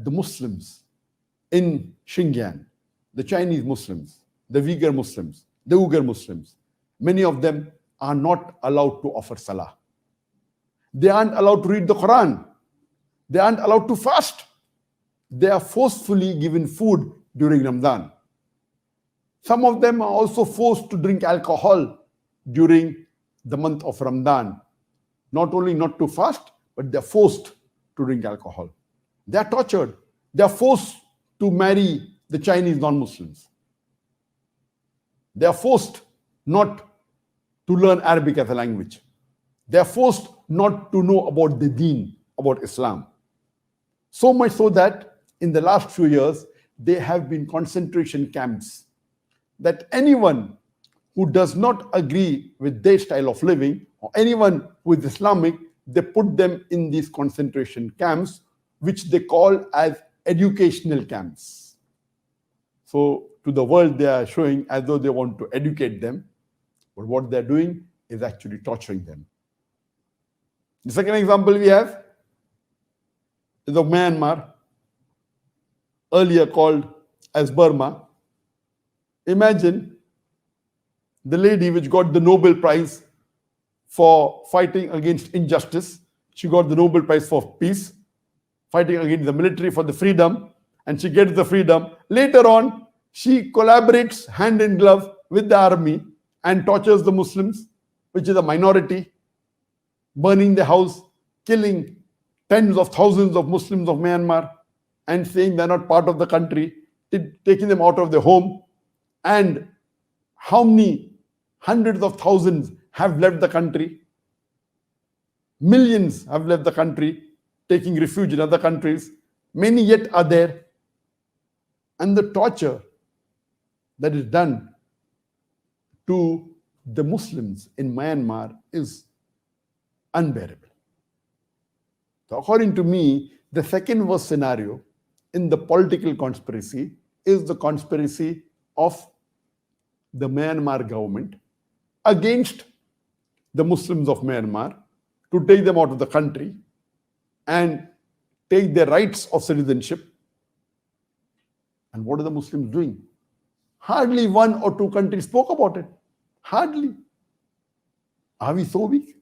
that the Muslims in Xinjiang, the Chinese Muslims, the Uyghur Muslims, the Uyghur Muslims, many of them are not allowed to offer salah. They aren't allowed to read the Quran. They aren't allowed to fast. They are forcefully given food during Ramadan. Some of them are also forced to drink alcohol during the month of Ramadan. Not only not to fast, but they're forced to drink alcohol. They're tortured. They're forced to marry the Chinese non-Muslims. They're forced not to learn Arabic as a language. They're forced not to know about the deen, about Islam. So much so that in the last few years, there have been concentration camps that anyone who does not agree with their style of living, or anyone who is Islamic, they put them in these concentration camps, which they call as educational camps. So to the world, they are showing as though they want to educate them, but what they're doing is actually torturing them. The second example we have is of Myanmar, earlier called as Burma. Imagine the lady which got the Nobel Prize for fighting against injustice. She got the Nobel Prize for peace, fighting against the military for the freedom, and she gets the freedom. Later on, she collaborates hand in glove with the army and tortures the Muslims, which is a minority, burning the house, killing tens of thousands of Muslims of Myanmar, and saying they're not part of the country, taking them out of their home. And how many hundreds of thousands have left the country? Millions have left the country, taking refuge in other countries. Many yet are there. And the torture that is done to the Muslims in Myanmar is unbearable. So according to me, the second worst scenario in the political conspiracy is the conspiracy of the Myanmar government against the Muslims of Myanmar to take them out of the country and take their rights of citizenship. And what are the Muslims doing? Hardly one or two countries spoke about it. Hardly. Are we so weak?